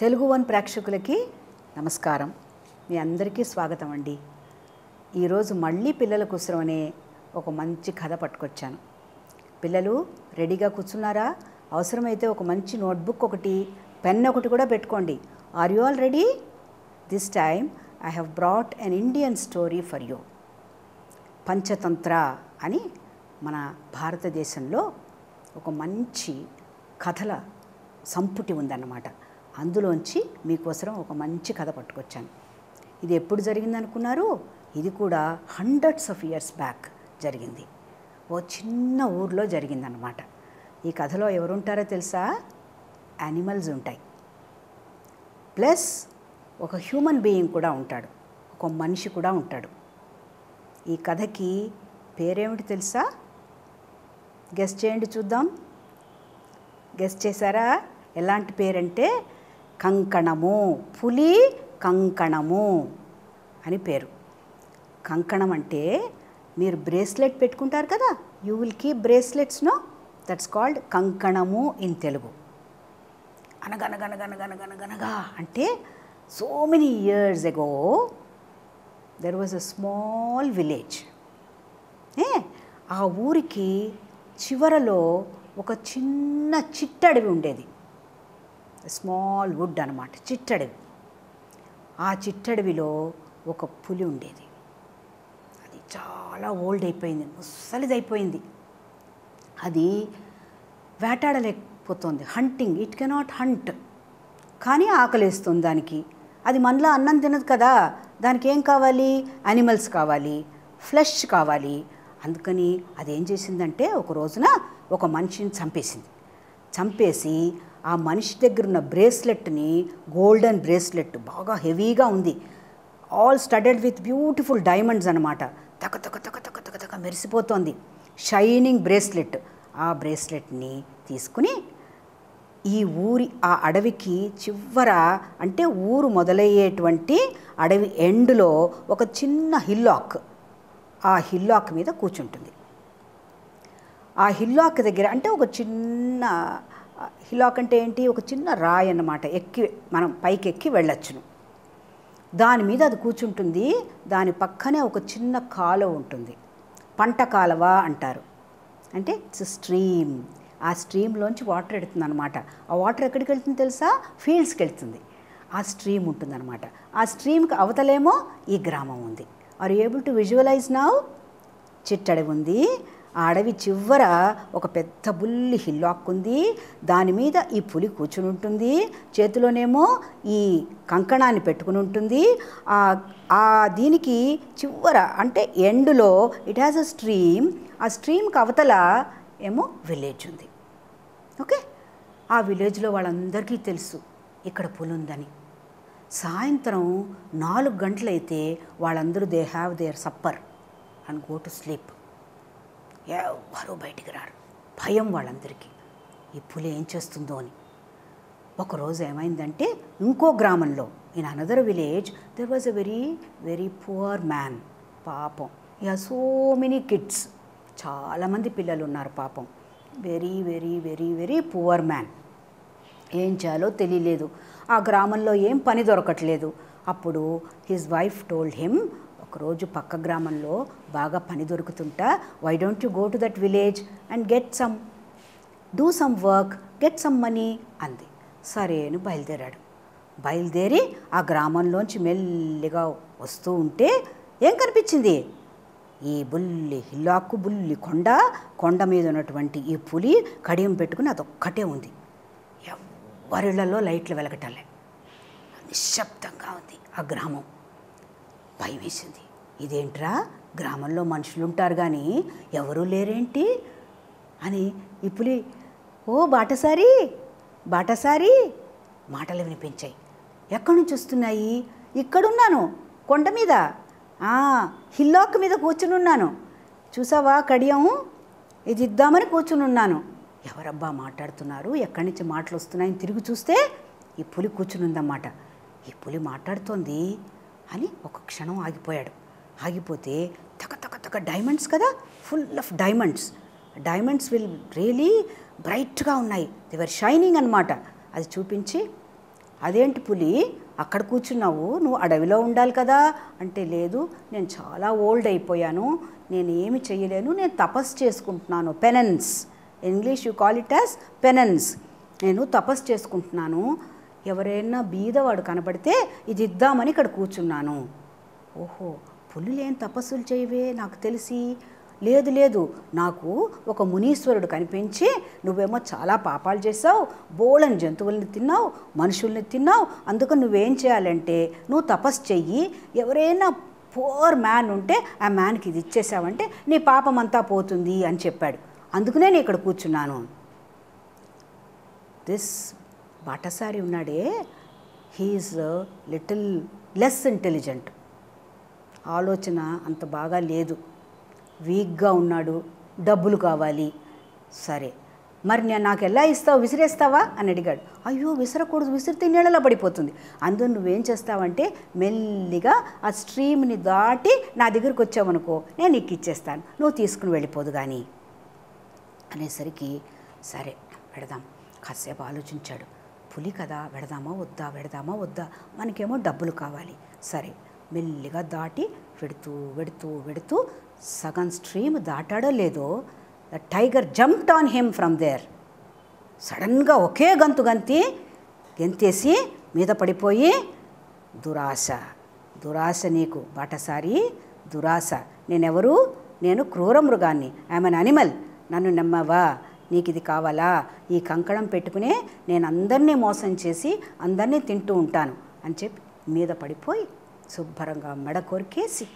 Telugu one ప్రేక్షకులకి నమస్కారం. మీ అందరికీ స్వాగతం అండి. ఈరోజు మళ్ళీ పిల్లల కోసమనే ఒక మంచి కథ పట్టుకొచ్చాను. పిల్లలు రెడీగా కూర్చున్నారా? అవసరమైతే ఒక మంచి నోట్బుక్ ఒకటి, పెన్ ఒకటి కూడా పెట్టుకోండి. Are you all ready? This time I have brought an Indian story for you. Panchatantra అని మన భారతదేశంలో ఒక మంచి కథల సంపుటి ఉందన్నమాట. అందులోంచి మీకోసం ఒక మంచి కథ పట్టుకొచ్చాను. ఇది ఎప్పుడు జరిగింది అనుకున్నారు? ఇది కూడా హండ్రెడ్స్ ఆఫ్ ఇయర్స్ బ్యాక్ జరిగింది. ఓ చిన్న ఊర్లో జరిగిందన్నమాట. ఈ కథలో ఎవరుంటారో తెలుసా? యానిమల్స్ ఉంటాయి, ప్లస్ ఒక హ్యూమన్ బీయింగ్ కూడా ఉంటాడు, ఒక మనిషి కూడా ఉంటాడు. ఈ కథకి పేరేమిటి తెలుసా? గెస్ చేయండి చూద్దాం. గెస్ చేశారా? ఎలాంటి పేరంటే కంకణము. పులి కంకణము అని పేరు. కంకణం అంటే మీరు బ్రేస్లెట్ పెట్టుకుంటారు కదా, you will keep bracelets, no? That's called కంకణము ఇన్ తెలుగు. అనగనగనగనగనగనగనగా అంటే so many years ago there was a small village. ఆ ఊరికి చివరలో ఒక చిన్న చిట్టడవి ఉండేది. స్మాల్ వుడ్ అన్నమాట, చిట్టడవి. ఆ చిట్టడవిలో ఒక పులి ఉండేది. అది చాలా ఓల్డ్ అయిపోయింది, ముసలిదైపోయింది. అది వేటాడలేకపోతుంది, హంటింగ్, ఇట్ కెనాట్ హంట్. కానీ ఆకలేస్తుంది దానికి. అది మనలో అన్నం తినదు కదా, దానికి ఏం కావాలి? యానిమల్స్ కావాలి, ఫ్లెష్ కావాలి. అందుకని అదేం చేసిందంటే ఒక రోజున ఒక మనిషిని చంపేసి ఆ మనిషి దగ్గర ఉన్న బ్రేస్లెట్ని, గోల్డెన్ బ్రేస్లెట్, బాగా హెవీగా ఉంది, all studded with beautiful diamonds అనమాట. తక తక తక తక తక తక మెరిసిపోతోంది, షైనింగ్ బ్రేస్లెట్. ఆ బ్రేస్లెట్ని తీసుకుని ఈ ఊరి ఆ అడవికి చివర, అంటే ఊరు మొదలయ్యేటువంటి అడవి ఎండ్లో ఒక చిన్న హిల్లాక్, ఆ హిల్లాక్ మీద కూర్చుంటుంది. ఆ హిల్లాక్ దగ్గర అంటే ఒక చిన్న హిల్లాక్ అంటే ఏంటి? ఒక చిన్న రాయి అన్నమాట. మనం పైకి ఎక్కి వెళ్ళొచ్చును. దాని మీద అది కూర్చుంటుంది. దాని పక్కనే ఒక చిన్న కాలువ ఉంటుంది, పంట కాలువ అంటారు. అంటే ఇట్స్ స్ట్రీమ్. ఆ స్ట్రీమ్లోంచి వాటర్ వెళుతుంది అనమాట. ఆ వాటర్ ఎక్కడికి వెళ్తుంది తెలుసా? ఫీల్డ్స్కి వెళ్తుంది. ఆ స్ట్రీమ్ ఉంటుందన్నమాట. ఆ స్ట్రీమ్కి అవతలేమో ఈ గ్రామం ఉంది. Are you able to visualise now? చిట్టడవి ఉంది. ఆ అడవి చివర ఒక పెద్ద బుల్లి హిల్లాక్ ఉంది. దాని మీద ఈ పులి కూర్చుని ఉంటుంది. చేతిలోనేమో ఈ కంకణాన్ని పెట్టుకుని ఉంటుంది. దీనికి చివర అంటే ఎండ్లో ఇట్ హ్యాస్ అ స్ట్రీమ్. ఆ స్ట్రీమ్కి అవతల ఏమో విలేజ్ ఉంది. ఓకే, ఆ విలేజ్లో వాళ్ళందరికీ తెలుసు ఇక్కడ పులి ఉందని. సాయంత్రం 4 గంటలైతే వాళ్ళందరూ they have their supper and go to sleep. ఎవరు బయటికి రారు, భయం వాళ్ళందరికీ, ఈ పులి ఏం చేస్తుందో అని. ఒకరోజు ఏమైందంటే ఇంకో గ్రామంలో, in another village, there was a very very poor man. పాపం, ఈ హ్యాస్ సో మెనీ కిడ్స్, చాలామంది పిల్లలు ఉన్నారు పాపం. Very very very very poor man. ఏం చేయాలో తెలియలేదు. ఆ గ్రామంలో ఏం పని దొరకట్లేదు. అప్పుడు హిజ్ వైఫ్ టోల్డ్ హిమ్, ఒకరోజు పక్క గ్రామంలో బాగా పని దొరుకుతుంటా, why don't you go to that village and do some work, get some money అంది. సరే అని బయలుదేరి ఆ గ్రామంలోంచి మెల్లిగా వస్తూ ఉంటే ఏం కనిపించింది? ఈ బుల్లి హిల్లాకు, బుల్లి కొండ మీద ఉన్నటువంటి ఈ పులి కడియం పెట్టుకుని అదొక్కటే ఉంది. ఎవరిళ్లలో లైట్లు వెలగటలే, నిశ్శబ్దంగా ఉంది ఆ గ్రామం. భయం వేసింది. ఇదేంట్రా, గ్రామంలో మనుషులు ఉంటారు కానీ ఎవరూ లేరేంటి అని ఈ పులి, ఓ బాటసారి మాటలు వినిపించాయి. ఎక్కడి నుంచి వస్తున్నాయి? ఇక్కడున్నాను, కొండ మీద, హిల్లాక్ మీద కూర్చుని ఉన్నాను. చూసావా కడియం, ఇది ఇద్దామని కూర్చుని ఉన్నాను. ఎవరబ్బా మాట్లాడుతున్నారు, ఎక్కడి నుంచి మాటలు వస్తున్నాయని తిరిగి చూస్తే ఈ పులి కూర్చుని ఉందన్నమాట. ఈ పులి మాట్లాడుతోంది అని ఒక క్షణం ఆగిపోతే తక తక తక డైమండ్స్ కదా, full of diamonds will really బ్రైట్గా ఉన్నాయి. దే వర్ షైనింగ్ అనమాట. అది చూపించి, అదేంటి పులి అక్కడ కూర్చున్నావు, నువ్వు అడవిలో ఉండాలి కదా అంటే, లేదు నేను చాలా ఓల్డ్ అయిపోయాను, నేను ఏమి చేయలేను, నేను తపస్సు చేసుకుంటున్నాను. Penance, English you call it as penance. నేను తపస్సు చేసుకుంటున్నాను, ఎవరైనా బీదవాడు కనబడితే ఇది ఇద్దామని ఇక్కడ కూర్చున్నాను. ఓహో, పులులు ఏం తపస్సులు చేయవే నాకు తెలిసి. లేదు లేదు, నాకు ఒక మునీశ్వరుడు కనిపించి, నువ్వేమో చాలా పాపాలు చేసావు, బోళని జంతువుల్ని తిన్నావు, మనుషుల్ని తిన్నావు, అందుకని నువ్వేం చేయాలంటే నువ్వు తపస్సు చెయ్యి, ఎవరైనా పూర్ మ్యాన్ ఉంటే ఆ మ్యాన్కి ఇది ఇచ్చేసావంటే నీ పాపం అంతా పోతుంది అని చెప్పాడు. అందుకనే నేను ఇక్కడ కూర్చున్నాను. దిస్ బాటసారి ఉన్నాడే, హీఈస్ లిటిల్ లెస్ ఇంటెలిజెంట్. ఆలోచన అంత బాగా లేదు, వీక్గా ఉన్నాడు, డబ్బులు కావాలి. సరే మరి నేను నాకు ఎలా ఇస్తావు, విసిరేస్తావా అని అడిగాడు. అయ్యో విసరకూడదు, విసిరితే నీళ్ళలో పడిపోతుంది. అందులో నువ్వేం చేస్తావంటే మెల్లిగా ఆ స్ట్రీమ్ని దాటి నా దగ్గరికి వచ్చావనుకో, నేను నీకు ఇచ్చేస్తాను, నువ్వు తీసుకుని వెళ్ళిపోదు కానీ అనేసరికి సరే పెడదాం. కాసేపు ఆలోచించాడు. పులి కదా, వెడదామా వద్దా, వెడదామా వద్దా, మనకేమో డబ్బులు కావాలి. సరే మెల్లిగా దాటి వెడుతూ వెడుతూ వెడుతూ సగం స్ట్రీమ్ దాటాడో లేదో, the tiger jumped on him from there. సడన్గా ఒకే గెంతేసి మీద పడిపోయి, దురాశ, దురాశ నీకు బాటసారి, దురాశ. నేనెవరు? నేను క్రూర మృగాన్ని, ఐఎమ్ అన్ అనిమల్. నన్ను నమ్మవా? నీకు ఇది కావాలా? ఈ కంకణం పెట్టుకునే నేను అందరినీ మోసం చేసి అందరినీ తింటూ ఉంటాను అని చెప్పి మీద పడిపోయి శుభ్రంగా మెడ కొరికేసి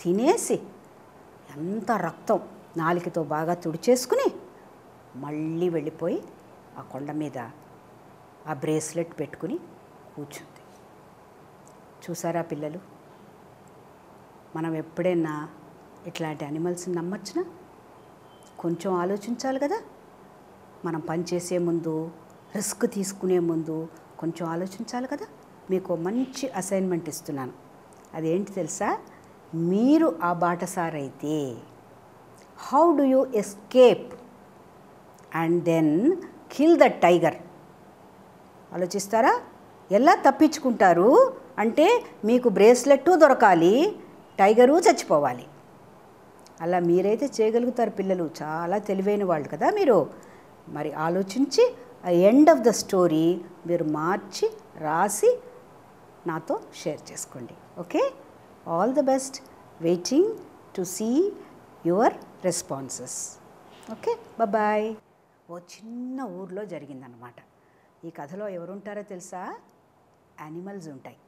తినేసి ఎంత రక్తం నాలికతో బాగా తుడిచేసుకుని మళ్ళీ వెళ్ళిపోయి ఆ కొండ మీద ఆ బ్రేస్లెట్ పెట్టుకుని కూర్చుంది. చూసారా పిల్లలు, మనం ఎప్పుడైనా ఇట్లాంటి అనిమల్స్ని నమ్మచ్చునా? కొంచెం ఆలోచించాలి కదా. మనం పని చేసే ముందు, రిస్క్ తీసుకునే ముందు కొంచెం ఆలోచించాలి కదా. మీకు మంచి అసైన్మెంట్ ఇస్తున్నాను. అదేంటి తెలుసా? మీరు ఆ బాటసారైతే how do you escape and then kill the tiger? ఆలోచిస్తారా? ఎలా తప్పించుకుంటారు అంటే, మీకు బ్రేస్లెట్టు దొరకాలి, టైగరు చచ్చిపోవాలి. అలా మీరైతే చేయగలుగుతారు పిల్లలు, చాలా తెలివైన వాళ్ళు కదా మీరు. మరి ఆలోచించి ఆ ఎండ్ ఆఫ్ ద స్టోరీ మీరు మార్చి రాసి నాతో షేర్ చేసుకోండి. Okay, all the best. Waiting to see your responses. Okay, bye. ఓ చిన్న ఊర్లో జరిగిందనమాట. ఈ కథలో ఎవరుంటారో తెలుసా? యానిమల్స్ ఉంటాయి.